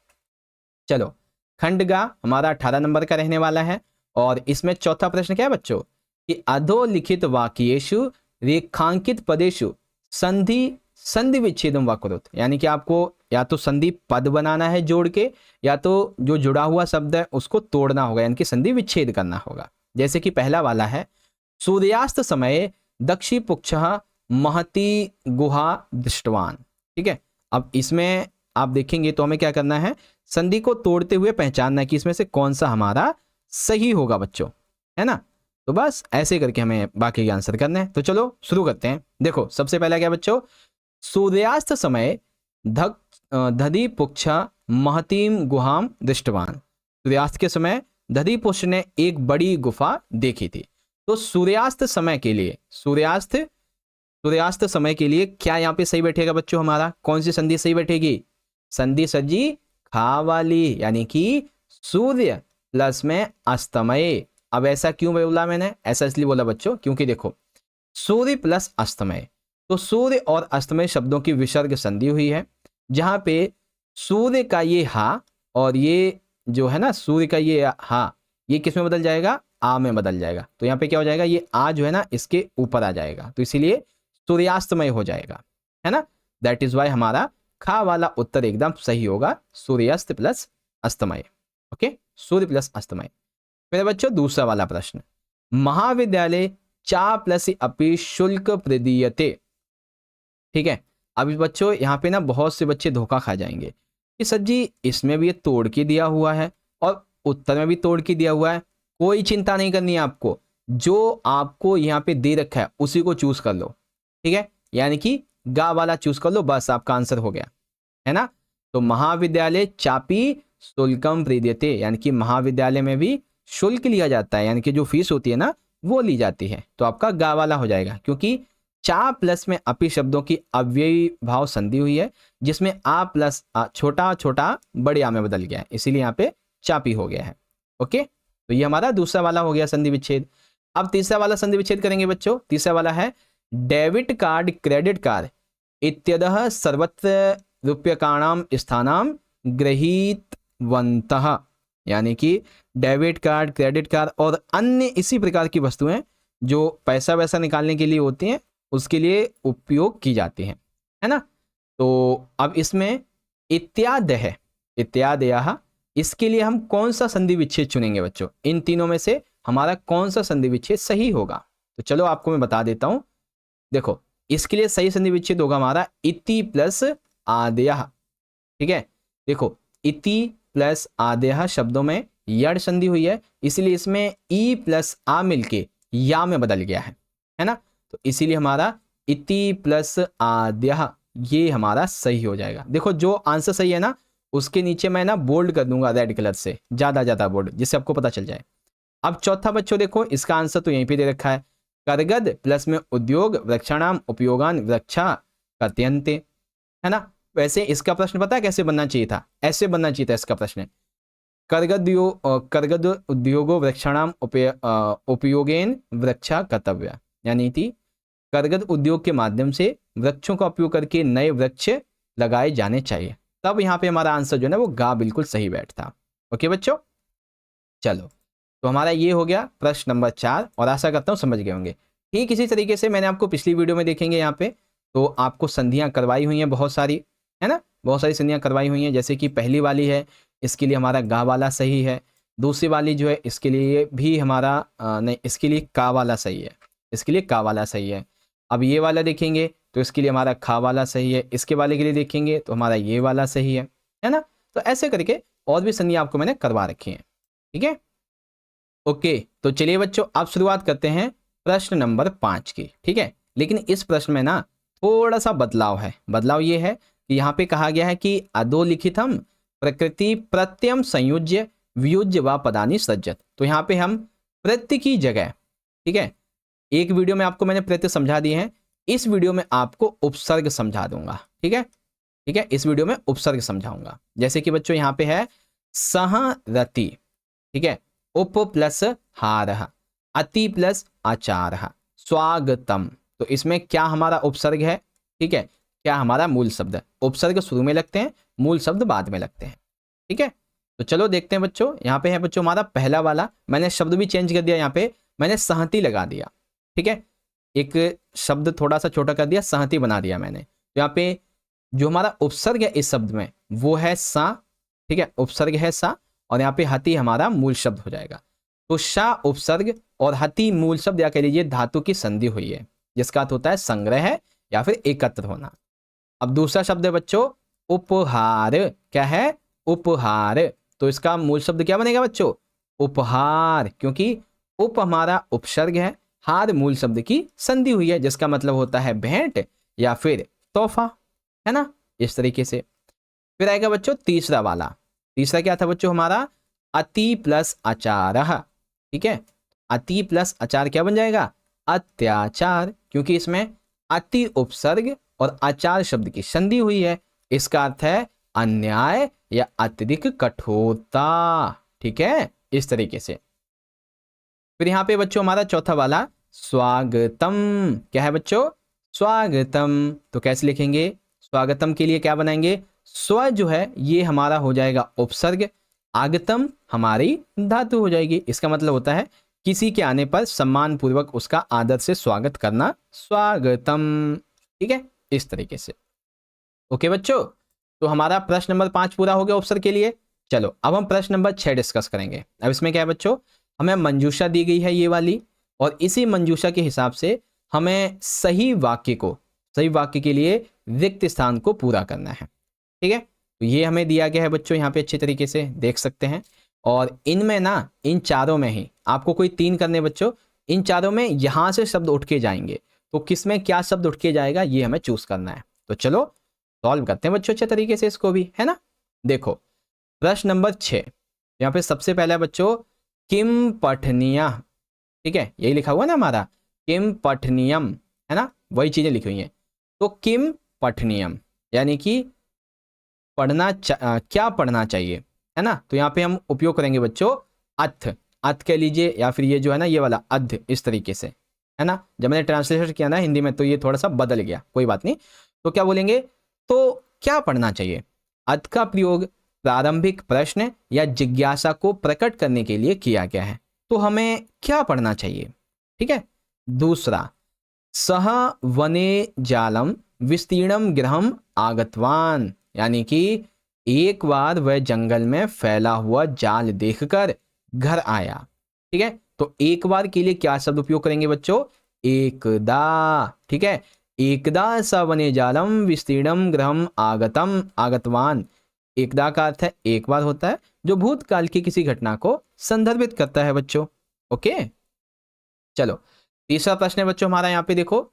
चलो खंड गा हमारा 18 नंबर का रहने वाला है। और इसमें चौथा प्रश्न क्या है बच्चों, कि अधोलिखित वाक्येषु रेखांकित पदेषु संधि विच्छेदम वा कुरुत, यानी कि आपको या तो संधि पद बनाना है जोड़ के, या तो जो जुड़ा हुआ शब्द है उसको तोड़ना होगा, यानी कि संधि विच्छेद करना होगा। जैसे कि पहला वाला है, सूर्यास्त समय दक्षि पुक्षः महती गुहा दृष्टवान। ठीक है, अब इसमें आप देखेंगे तो हमें क्या करना है, संधि को तोड़ते हुए पहचानना है कि इसमें से कौन सा हमारा सही होगा बच्चों, है ना। तो बस ऐसे करके हमें बाकी के आंसर करने हैं। तो चलो शुरू करते हैं। देखो सबसे पहला क्या बच्चों, सूर्यास्त समय दधि पुक्षा महतीम गुहाम दृष्टवान। सूर्यास्त के समय दधि पुक्ष ने एक बड़ी गुफा देखी थी। तो सूर्यास्त समय के लिए, सूर्यास्त समय के लिए क्या यहाँ पे सही बैठेगा बच्चों, हमारा कौन सी संधि सही बैठेगी, संधि सजी खा वाली, यानी कि सूर्य प्लस में अस्तमय। अब ऐसा क्यों बोला मैंने, ऐसा इसलिए बोला बच्चों क्योंकि देखो सूर्य प्लस अस्तमय, तो सूर्य और अस्तमय शब्दों की विसर्ग संधि हुई है, जहां पे सूर्य का ये हा और ये जो है ना सूर्य का ये हा, ये किस में बदल जाएगा, आ में बदल जाएगा। तो यहाँ पे क्या हो जाएगा, ये आ जो है ना इसके ऊपर आ जाएगा, तो इसीलिए सूर्यास्तमय हो जाएगा, है ना। दैट इज वाई हमारा खा वाला उत्तर एकदम सही होगा, सूर्यास्त प्लस अस्तमय। ओके, सूर्य प्लस अस्तमय। फिर बच्चों दूसरा वाला प्रश्न, महाविद्यालय चा प्लस अपि शुल्क प्रदीयते। ठीक है, अभी बच्चों यहाँ पे ना बहुत से बच्चे धोखा खा जाएंगे कि सर जी इसमें भी ये तोड़ के दिया हुआ है और उत्तर में भी तोड़ के दिया हुआ है। कोई चिंता नहीं करनी है आपको, जो आपको यहाँ पे दे रखा है उसी को चूज कर लो। ठीक है, यानी कि गा वाला चूज कर लो, बस आपका आंसर हो गया, है ना। तो महाविद्यालय चापी शुल्कम प्रदीयते, यानी कि महाविद्यालय में भी शुल्क लिया जाता है, यानी कि जो फीस होती है ना वो ली जाती है। तो आपका गा वाला हो जाएगा, क्योंकि चा प्लस में अपि शब्दों की अव्ययी भाव संधि हुई है, जिसमें आ प्लस छोटा छोटा बड़े आ में बदल गया है, इसीलिए यहाँ पे चापी हो गया है। ओके, तो ये हमारा दूसरा वाला हो गया संधि विच्छेद। अब तीसरा वाला संधि विच्छेद करेंगे बच्चों। तीसरा वाला है डेबिट कार्ड क्रेडिट कार्ड इत्यदः सर्वत्र रूप्यकाणाम स्थानाम गृहीतवन्तः, यानी कि डेबिट कार्ड क्रेडिट कार्ड और अन्य इसी प्रकार की वस्तुएं जो पैसा वैसा निकालने के लिए होती हैं उसके लिए उपयोग की जाती हैं, है ना। तो अब इसमें इत्यादि है, इत्यादयः, इसके लिए हम कौन सा संधि विच्छेद चुनेंगे बच्चों, इन तीनों में से हमारा कौन सा संधि विच्छेद सही होगा। तो चलो आपको मैं बता देता हूं। देखो इसके लिए सही संधि विच्छेद होगा हमारा इति प्लस आदेयः। ठीक है, देखो इति प्लस आदेयः शब्दों में यड़ संधि हुई है, इसीलिए इसमें ई प्लस आ मिलके या में बदल गया है ना। तो इसीलिए हमारा इति प्लस आदेयः ये हमारा सही हो जाएगा। देखो जो आंसर सही है ना उसके नीचे मैं ना बोल्ड कर दूंगा रेड कलर से, ज्यादा बोल्ड, जिससे आपको पता चल जाए। अब चौथा बच्चों देखो इसका आंसर तो यहीं पे दे रखा है, करगद प्लस में उद्योग वृक्षाणाम उपयोगान वृक्षा कथयन्ते, है ना। वैसे इसका प्रश्न पता है कैसे बनना चाहिए था, ऐसे बनना चाहिए था इसका प्रश्न, करगद उद्योगो वृक्षाणाम उपयोगेन वृक्षा कर्तव्य, यानी कि करगद उद्योग के माध्यम से वृक्षों का उपयोग करके नए वृक्ष लगाए जाने चाहिए। तब यहाँ पे हमारा आंसर जो है ना वो गा बिल्कुल सही बैठता। ओके बच्चों, चलो तो हमारा ये हो गया प्रश्न नंबर 4 और आशा करता हूँ समझ गए होंगे। ठीक इसी तरीके से मैंने आपको पिछली वीडियो में देखेंगे यहाँ पे तो आपको संधियाँ करवाई हुई हैं बहुत सारी, है ना, बहुत सारी संधियाँ करवाई हुई हैं। जैसे कि पहली वाली है इसके लिए हमारा गा वाला सही है, दूसरी वाली जो है इसके लिए भी हमारा नहीं, इसके लिए का वाला सही है, इसके लिए का वाला सही है। अब ये वाला देखेंगे तो इसके लिए हमारा खा वाला सही है, इसके वाले के लिए देखेंगे तो हमारा ये वाला सही है ना। तो ऐसे करके और भी संधियाँ आपको मैंने करवा रखी हैं। ठीक है, ओके, तो चलिए बच्चों आप शुरुआत करते हैं प्रश्न नंबर 5 की। ठीक है, लेकिन इस प्रश्न में ना थोड़ा सा बदलाव है। बदलाव ये है कि यहाँ पे कहा गया है कि अधोलिखितम प्रकृति प्रत्यम संयुज्य व्युज्य व पदानि सज्जत। तो यहाँ पे हम प्रत्य की जगह, ठीक है, एक वीडियो में आपको मैंने प्रत्य समझा दिए हैं, इस वीडियो में आपको उपसर्ग समझा दूंगा। ठीक है, ठीक है, इस वीडियो में उपसर्ग समझाऊंगा। जैसे कि बच्चों यहाँ पे है सहरति, ठीक है, उप प्लस हारः, अति प्लस आचारः, स्वागतम। तो इसमें क्या हमारा उपसर्ग है, ठीक है, क्या हमारा मूल शब्द है। उपसर्ग शुरू में लगते हैं, मूल शब्द बाद में लगते हैं। ठीक है, तो चलो देखते हैं बच्चों। यहाँ पे है बच्चों हमारा पहला वाला, मैंने शब्द भी चेंज कर दिया, यहाँ पे मैंने सहती लगा दिया। ठीक है, एक शब्द थोड़ा सा छोटा कर दिया, सहती बना दिया मैंने। तो यहाँ पे जो हमारा उपसर्ग है इस शब्द में वो है सा, ठीक है, उपसर्ग है सा, और यहाँ पे हति हमारा मूल शब्द हो जाएगा। तो शा उपसर्ग और हति मूल शब्द, या कह लीजिए धातु की संधि हुई है, जिसका अर्थ होता है संग्रह या फिर एकत्र होना। अब दूसरा शब्द है बच्चों उपहार, क्या है, उपहार। तो इसका मूल शब्द क्या बनेगा बच्चों, उपहार, क्योंकि उप हमारा उपसर्ग है, हार मूल शब्द की संधि हुई है, जिसका मतलब होता है भेंट या फिर तोहफा, है ना, इस तरीके से। फिर आएगा बच्चों तीसरा वाला। तीसरा क्या था बच्चों हमारा अति प्लस आचारः। ठीक है, अति प्लस आचार क्या बन जाएगा, अत्याचार, क्योंकि इसमें अति उपसर्ग और आचार शब्द की संधि हुई है। इसका अर्थ है अन्याय या अत्यधिक कठोरता। ठीक है, इस तरीके से। फिर यहाँ पे बच्चों हमारा चौथा वाला स्वागतम, क्या है बच्चों? स्वागतम। तो कैसे लिखेंगे? स्वागतम के लिए क्या बनाएंगे? स्व जो है ये हमारा हो जाएगा उपसर्ग, आगतम हमारी धातु हो जाएगी। इसका मतलब होता है किसी के आने पर सम्मान पूर्वक उसका आदर से स्वागत करना, स्वागतम। ठीक है, इस तरीके से। ओके बच्चों, तो हमारा प्रश्न नंबर 5 पूरा हो गया उपसर्ग के लिए। चलो अब हम प्रश्न नंबर 6 डिस्कस करेंगे। अब इसमें क्या है बच्चों, हमें मंजूषा दी गई है ये वाली, और इसी मंजूषा के हिसाब से हमें सही वाक्य के लिए रिक्त स्थान को पूरा करना है। ठीक है, तो ये हमें दिया गया है बच्चों, यहाँ पे अच्छे तरीके से देख सकते हैं। और इनमें ना, इन चारों में ही आपको कोई 3 करने बच्चों, इन चारों में यहां से शब्द उठ के जाएंगे, तो किसमें क्या शब्द उठ के जाएगा ये हमें चूज करना है। तो चलो सॉल्व करते हैं बच्चों अच्छे तरीके से इसको भी, है ना। देखो प्रश्न नंबर 6, यहाँ पे सबसे पहला बच्चों किम पठनीय, ठीक है, यही लिखा हुआ ना हमारा, किम पठनीयम, है ना, वही चीजें लिखी हुई हैं। तो किम पठनीयम यानी कि क्या पढ़ना चाहिए, है ना। तो यहाँ पे हम उपयोग करेंगे बच्चों अथ कह लीजिए, या फिर ये जो है ना ये वाला अध, इस तरीके से, है ना। जब मैंने ट्रांसलेशन किया ना हिंदी में तो ये थोड़ा सा बदल गया, कोई बात नहीं। तो क्या बोलेंगे, तो क्या पढ़ना चाहिए। अथ का प्रयोग प्रारंभिक प्रश्न या जिज्ञासा को प्रकट करने के लिए किया गया है, तो हमें क्या पढ़ना चाहिए। ठीक है, दूसरा सह वने जालम विस्तीर्णम गृहम आगतवान, यानी कि एक बार वह जंगल में फैला हुआ जाल देखकर घर आया। ठीक है, तो एक बार के लिए क्या शब्द उपयोग करेंगे बच्चों, एकदा। ठीक है, एकदा स वने जालम विस्तीर्णम गृहम आगतवान। एकदा का अर्थ है एक बार होता है, जो भूतकाल की किसी घटना को संदर्भित करता है बच्चों। ओके, चलो तीसरा प्रश्न है बच्चों हमारा, यहाँ पे देखो,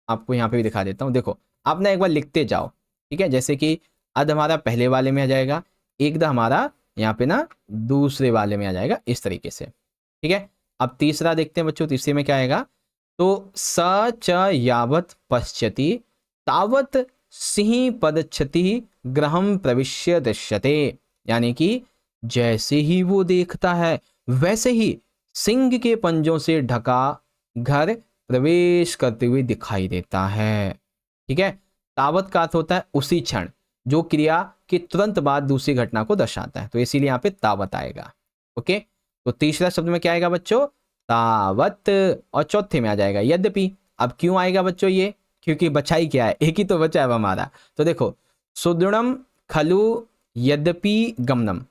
आपको यहाँ पे भी दिखा देता हूँ। देखो आप ना एक बार लिखते जाओ, ठीक है, जैसे कि अद हमारा पहले वाले में आ जाएगा, एकदा हमारा यहाँ पे ना दूसरे वाले में आ जाएगा, इस तरीके से। ठीक है, अब तीसरा देखते हैं बच्चों, तीसरे में क्या आएगा, तो स च यावत पश्यति तावत सिंह पदच्छति ग्रहम प्रविश्य दृश्यते, यानी कि जैसे ही वो देखता है वैसे ही सिंह के पंजों से ढका घर प्रवेश करते हुए दिखाई देता है। ठीक है, तावत का अर्थ होता है उसी क्षण, जो क्रिया के तुरंत बाद दूसरी घटना को दर्शाता है, तो इसीलिए यहाँ पे तावत आएगा। ओके, तो तीसरा शब्द में क्या आएगा बच्चों, तावत, और चौथे में आ जाएगा यद्यपि। अब क्यों आएगा बच्चों ये, क्योंकि बचा ही क्या है, एक ही तो बचा है हमारा। तो देखो सुदृढ़म खलु यद्यपि गमनम,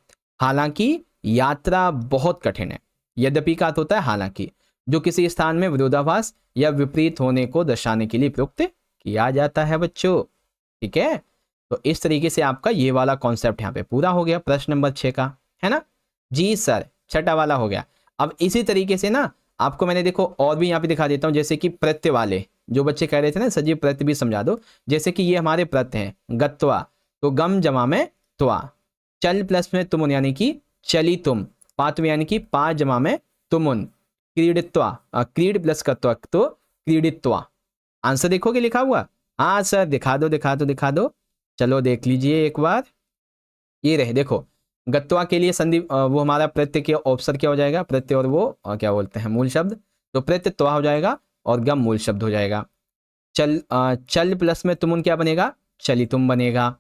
हालांकि यात्रा बहुत कठिन है। यद्यपि का अर्थ होता है हालांकि, जो किसी स्थान में विरोधाभास या विपरीत होने को दर्शाने के लिए प्रयुक्त किया जाता है बच्चों। ठीक है, तो इस तरीके से आपका ये वाला कॉन्सेप्ट यहाँ पे पूरा हो गया प्रश्न नंबर 6 का, है ना। जी सर, छठा वाला हो गया। अब इसी तरीके से ना आपको मैंने देखो और भी यहाँ पे दिखा देता हूँ, जैसे कि प्रत्यय वाले जो बच्चे कह रहे थे ना सजीव प्रत्यय भी समझा दो। जैसे कि ये हमारे प्रत्यय हैं, गत्वा, तो गम जमा में त्वा, चल प्लस में तुमुन यानी कि चली तुम, पात्व यानी कि पा जमा में तुमुन, क्रीडित्वा, क्रीड प्लस कत्वा तो क्रीडित्वा। आंसर देखोगे लिखा हुआ, हाँ सर दिखा दो। चलो देख लीजिए एक बार, ये रहे देखो, गत्वा के लिए संधि, वो हमारा प्रत्यय के अवसर क्या हो जाएगा, प्रत्यय और वो क्या बोलते हैं मूल शब्द, तो प्रत्यय त्वा हो जाएगा और गम मूल शब्द हो जाएगा। चल प्लस में तुमुन क्या बनेगा, चली तुम बनेगा।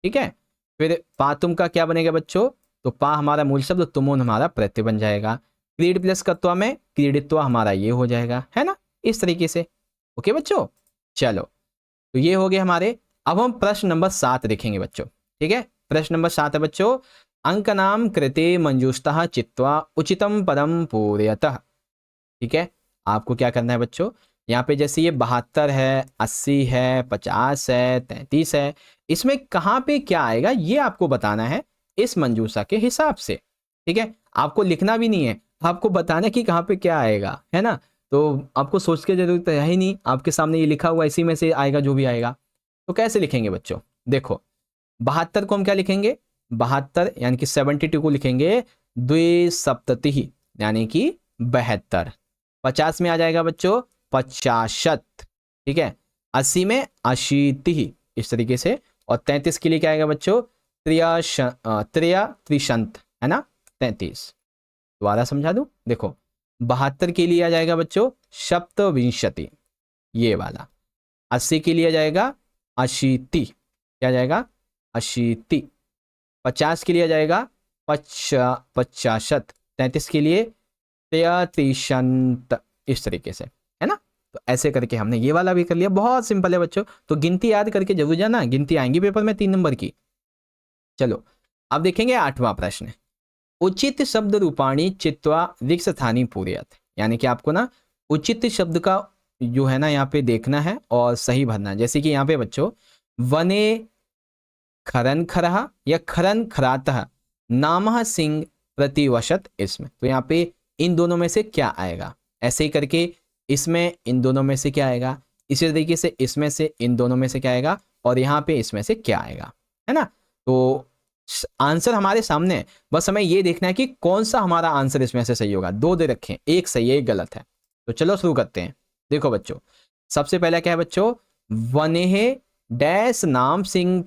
ठीक है, फिर पातुम का क्या बनेगा बच्चों, तो पा हमारा मूल शब्द, तुमुन हमारा प्रत्यय बन जाएगा। क्रीड प्लस कत्वा में क्रीडित्वा हमारा ये हो जाएगा, है ना, इस तरीके से। ओके बच्चों, चलो तो ये हो गए हमारे। अब हम प्रश्न नंबर 7 देखेंगे बच्चों। ठीक है, प्रश्न नंबर 7 है बच्चों, अंकनाम कृते मंजूषतः चित्वा उचितम पदम पूरयतः। ठीक है, आपको क्या करना है बच्चों, यहाँ पे जैसे ये 72 है, 80 है, 50 है, 33 है, इसमें कहाँ पे क्या आएगा ये आपको बताना है इस मंजूषा के हिसाब से। ठीक है, आपको लिखना भी नहीं है, आपको बताना कि कहाँ पे क्या आएगा, है ना। तो आपको सोच के जरूरत है ही नहीं, आपके सामने ये लिखा हुआ, इसी में से आएगा जो भी आएगा। तो कैसे लिखेंगे बच्चों, देखो 72 को हम क्या लिखेंगे, 72 यानी कि 72 को लिखेंगे द्विसप्तति यानी कि 72। 50 में आ जाएगा बच्चों 50। ठीक है, 80 में 80 इस तरीके से, और 33 के लिए क्या आएगा बच्चों त्रिशंत, है ना, 33। दोबारा समझा दूं, देखो 72 के लिए आ जाएगा बच्चों सप्तविंशति, ये वाला। 80 के लिए आ जाएगा अशीति, क्या आ जाएगा अशीति। 50 के लिए आ जाएगा 50, 33 के लिए 33, इस तरीके से, है ना। तो ऐसे करके हमने ये वाला भी कर लिया, बहुत सिंपल है बच्चों। तो गिनती याद करके जरूर जाना, गिनती आएंगी पेपर में 3 नंबर की। चलो अब देखेंगे 8वां प्रश्न, उचित शब्द रूपाणी चित्वा रिक्त स्थानी पूर्यत, यानी कि आपको ना उचित शब्द का जो है ना यहाँ पे देखना है और सही भरना है। जैसे कि यहाँ पे बच्चों वने खरन खरहा या खरन खरातः नामः सिंह प्रतिवशत इसमें, तो यहाँ पे इन दोनों में से क्या आएगा, ऐसे ही करके इसमें इन दोनों में से क्या आएगा, इसी तरीके से इसमें से इन दोनों में से क्या आएगा, और यहाँ पे इसमें से क्या आएगा, है ना। तो आंसर हमारे सामने है, बस हमें ये देखना है कि कौन सा हमारा आंसर इसमें से सही होगा। 2 दे रखे हैं, एक सही है एक गलत है। तो चलो शुरू करते हैं। देखो बच्चों सबसे पहला क्या है बच्चों, वनेह डैश नाम सिंह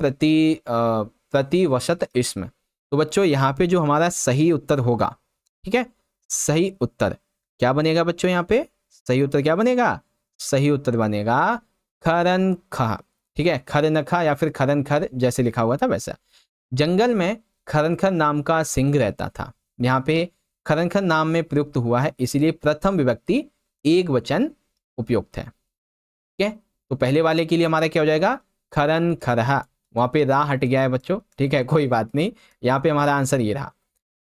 प्रतिवशत इसमें, तो बच्चों यहाँ पे जो हमारा सही उत्तर होगा, ठीक है, सही उत्तर क्या बनेगा बच्चों, यहाँ पे सही उत्तर क्या बनेगा, सही उत्तर बनेगा खरन खा, ठीक है, खरन खा या फिर खरन खर जैसे लिखा हुआ था वैसा। जंगल में खरनखर नाम का सिंह रहता था, यहाँ पे खरनखर नाम में प्रयुक्त हुआ है, इसलिए प्रथम विभक्ति एक वचन उपयुक्त है, ठीक है। तो पहले वाले के लिए हमारा क्या हो जाएगा खरन खरहा, वहां पे रा हट गया है बच्चों, ठीक है, कोई बात नहीं, यहाँ पे हमारा आंसर ये रहा।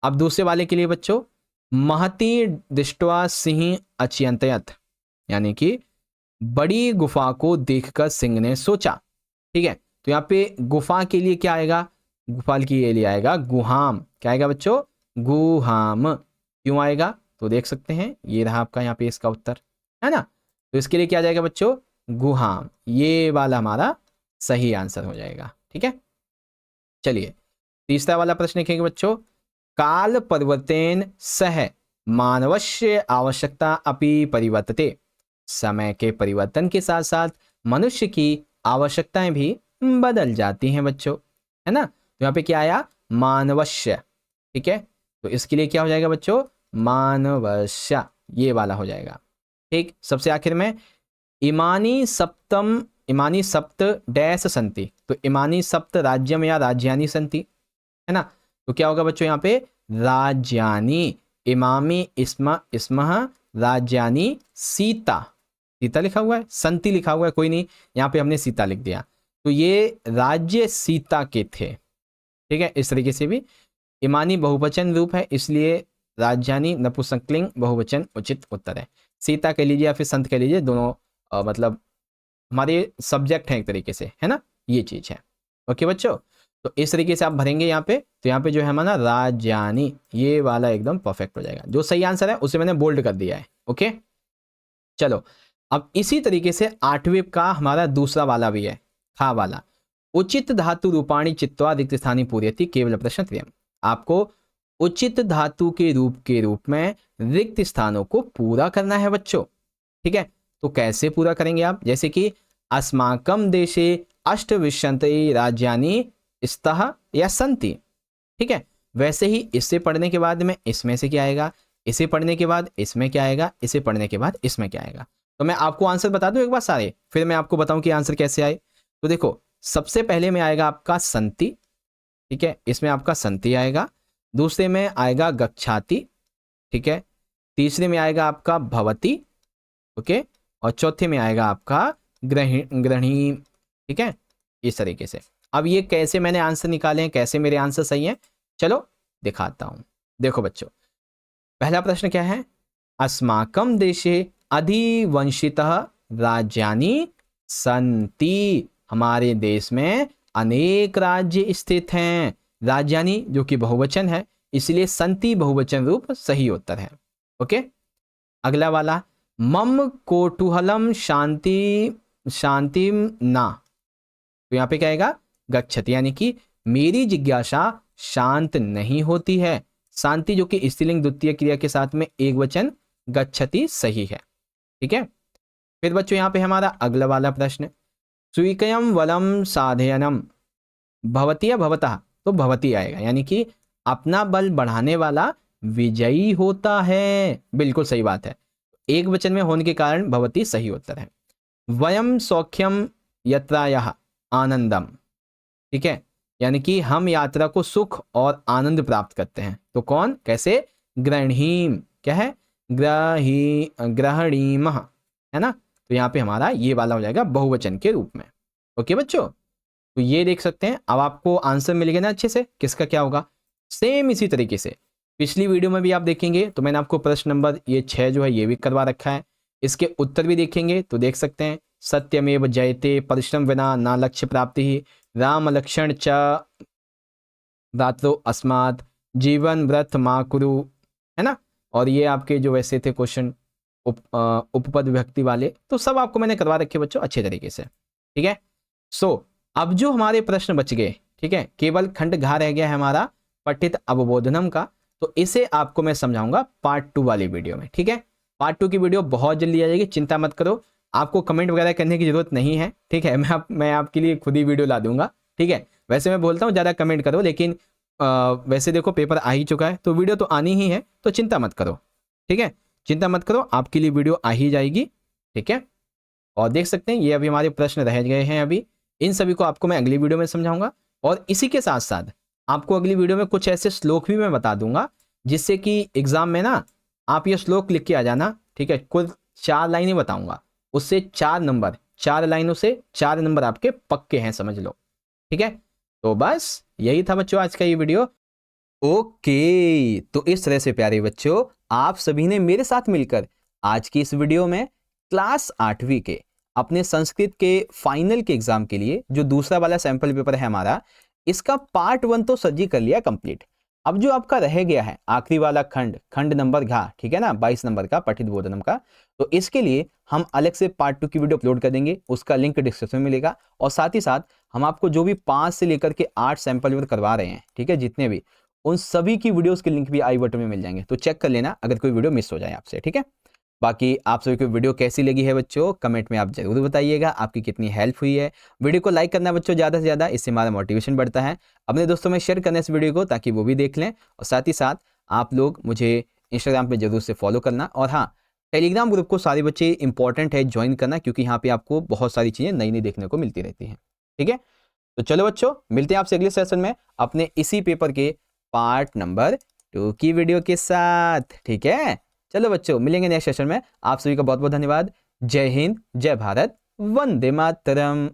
अब दूसरे वाले के लिए बच्चों महती दृष्टवा सिंह अचियंतयत, यानी कि बड़ी गुफा को देखकर सिंह ने सोचा, ठीक है। तो यहाँ पे गुफा के लिए क्या आएगा, गुफा के लिए आएगा गुहाम, क्या आएगा बच्चों गुहाम, क्यों आएगा तो देख सकते हैं, ये रहा आपका यहाँ पे इसका उत्तर, है ना। तो इसके लिए क्या आ जाएगा बच्चों गुहाम, ये वाला हमारा सही आंसर हो जाएगा, ठीक है। चलिए तीसरा वाला प्रश्न देखेंगे बच्चों, काल परिवर्तन सह मानवस्य आवश्यकता अपि परिवर्तते, समय के परिवर्तन के साथ साथ मनुष्य की आवश्यकताएं भी बदल जाती हैं बच्चों, है ना। तो यहाँ पे क्या आया मानवस्य, ठीक है, तो इसके लिए क्या हो जाएगा बच्चों मानवस्य, ये वाला हो जाएगा, ठीक। सबसे आखिर में इमानी सप्त डैश संति, तो इमानी सप्त राज्यम या राज्यानी संति, है ना। तो क्या होगा बच्चों यहाँ पे राज्यानी, इमामी इस्मह राज्यानी सीता, सीता लिखा हुआ है, संति लिखा हुआ है, कोई नहीं, यहाँ पे हमने सीता लिख दिया। तो ये राज्य सीता के थे, ठीक है। इस तरीके से भी इमानी बहुवचन रूप है, इसलिए राज्यानी नपुंसकलिंग बहुवचन उचित उत्तर है। सीता कह लीजिए या फिर संत कह लीजिए, दोनों मतलब हमारे सब्जेक्ट हैं एक तरीके से, है ना, ये चीज है। ओके बच्चों, तो इस तरीके से आप भरेंगे यहाँ पे, तो यहाँ पे जो है हमारा राज्यानी, ये वाला एकदम परफेक्ट हो जाएगा। जो सही आंसर है उसे मैंने बोल्ड कर दिया है, ओके। चलो अब इसी तरीके से 8वें का हमारा दूसरा वाला भी है, खा वाला, उचित धातु रूपाणी चित्वा रिक्त स्थानी पूर्यति केवल प्रश्न त्रयम्, आपको उचित धातु के रूप में रिक्त स्थानों को पूरा करना है बच्चों, ठीक है। तो कैसे पूरा करेंगे आप, जैसे कि अस्माकम देशे अष्टविंशति राज्यानि स्तः या सन्ति, ठीक है, वैसे ही इससे पढ़ने के बाद में इसमें से क्या आएगा, इसे पढ़ने के बाद इसमें क्या आएगा, इसे पढ़ने के बाद इसमें क्या आएगा। तो मैं आपको आंसर बता दूं एक बार सारे, फिर मैं आपको बताऊं कि आंसर कैसे आए। तो देखो सबसे पहले में आएगा आपका संति, ठीक है, इसमें आपका संति आएगा। दूसरे में आएगा गच्छाति, ठीक है। तीसरे में आएगा आपका भवति, ओके, और चौथे में आएगा आपका ग्रहणी, ठीक है, इस तरीके से। अब ये कैसे मैंने आंसर निकाले हैं, कैसे मेरे आंसर सही हैं, चलो दिखाता हूं। देखो बच्चों पहला प्रश्न क्या है, अस्माकम देशे अधिवंशितः राज्यानि सन्ति, हमारे देश में अनेक राज्य स्थित हैं, राज्यानि जो कि बहुवचन है, इसलिए संति बहुवचन रूप सही उत्तर है, ओके। अगला वाला मम कोतूहलम शांति ना, तो यहाँ पे क्या आएगा गच्छति, यानी कि मेरी जिज्ञासा शांत नहीं होती है, शांति जो कि स्त्रीलिंग द्वितीय क्रिया के साथ में एक वचन गच्छति सही है, ठीक है। फिर बच्चों यहाँ पे हमारा अगला वाला प्रश्न, स्वीकयम वलम साधयनम भवती या भवतः, तो भवती आएगा, यानी कि अपना बल बढ़ाने वाला विजयी होता है। बिल्कुल सही बात है, एक वचन में होने के कारण भवती सही उत्तर है। वयम सौख्यम यत्रायाः आनंदम, ठीक है, यानी कि हम यात्रा को सुख और आनंद प्राप्त करते हैं। तो कौन, कैसे, ग्रहणीम, क्या है, ग्रहणीम, है ना। तो यहाँ पे हमारा ये वाला हो जाएगा बहुवचन के रूप में। ओके बच्चों, तो ये देख सकते हैं, अब आपको आंसर मिल गया ना अच्छे से, किसका क्या होगा। सेम इसी तरीके से पिछली वीडियो में भी आप देखेंगे तो मैंने आपको प्रश्न नंबर ये 6 जो है ये भी करवा रखा है, इसके उत्तर भी देखेंगे तो देख सकते हैं। सत्यमेव जयते, परिश्रम बिना ना लक्ष्य प्राप्ति ही, राम लक्षण च रात्रो अस्मात्, जीवन व्रत मा कुरु, है ना। और ये आपके जो वैसे थे क्वेश्चन उपपद विभक्ति वाले, तो सब आपको मैंने करवा रखे बच्चों अच्छे तरीके से, ठीक है। सो अब जो हमारे प्रश्न बच गए, ठीक है, केवल खंड घा रह गया है हमारा पठित अवबोधनम का, तो इसे आपको मैं समझाऊंगा पार्ट 2 वाली वीडियो में, ठीक है। पार्ट 2 की वीडियो बहुत जल्दी आ जाएगी, चिंता मत करो, आपको कमेंट वगैरह करने की जरूरत नहीं है, ठीक है। मैं आपके लिए खुद ही वीडियो ला दूंगा, ठीक है। वैसे मैं बोलता हूँ ज़्यादा कमेंट करो, लेकिन वैसे देखो पेपर आ ही चुका है तो वीडियो तो आनी ही है, तो चिंता मत करो, ठीक है, चिंता मत करो, आपके लिए वीडियो आ ही जाएगी, ठीक है। और देख सकते हैं ये अभी हमारे प्रश्न रह गए हैं, अभी इन सभी को आपको मैं अगली वीडियो में समझाऊंगा। और इसी के साथ साथ आपको अगली वीडियो में कुछ ऐसे श्लोक भी मैं बता दूंगा जिससे कि एग्जाम में ना आप ये श्लोक लिख के आ जाना, ठीक है। कुल 4 लाइनें बताऊंगा, उससे 4 नंबर, 4 लाइनों से 4 नंबर आपके पक्के हैं, समझ लो, ठीक है। तो बस यही था बच्चों आज का ये वीडियो। ओके, तो इस तरह से प्यारे बच्चों आप सभी ने मेरे साथ मिलकर आज की इस वीडियो में क्लास 8वीं के अपने संस्कृत के फाइनल के एग्जाम के लिए जो दूसरा वाला सैंपल पेपर है हमारा, इसका पार्ट 1 तो सज्जी कर लिया कंप्लीट। अब जो आपका रह गया है आखिरी वाला खंड, खंड नंबर घा, ठीक है ना, 22 नंबर का पठित बोधनम का, तो इसके लिए हम अलग से पार्ट 2 की वीडियो अपलोड कर देंगे, उसका लिंक डिस्क्रिप्शन में मिलेगा। और साथ ही साथ हम आपको जो भी 5 से लेकर के 8 सैंपल पेपर करवा रहे हैं, ठीक है, जितने भी, उन सभी की वीडियोस के लिंक भी आई बटन में मिल जाएंगे, तो चेक कर लेना अगर कोई वीडियो मिस हो जाए आपसे, ठीक है। बाकी आप सभी को वीडियो कैसी लगी है बच्चों, कमेंट में आप जरूर बताइएगा, आपकी कितनी हेल्प हुई है। वीडियो को लाइक करना बच्चों ज़्यादा से ज़्यादा, इससे हमारा मोटिवेशन बढ़ता है। अपने दोस्तों में शेयर करना इस वीडियो को ताकि वो भी देख लें। और साथ ही साथ आप लोग मुझे इंस्टाग्राम पे जरूर से फॉलो करना, और हाँ, टेलीग्राम ग्रुप को सारे बच्चे इंपॉर्टेंट है ज्वाइन करना, क्योंकि यहाँ पे आपको बहुत सारी चीज़ें नई नई देखने को मिलती रहती हैं, ठीक है। तो चलो बच्चों, मिलते हैं आपसे अगले सेशन में अपने इसी पेपर के पार्ट नंबर 2 की वीडियो के साथ, ठीक है। चलो बच्चों, मिलेंगे नेक्स्ट सेशन में। आप सभी का बहुत बहुत धन्यवाद। जय हिंद, जय भारत, वंदे मातरम।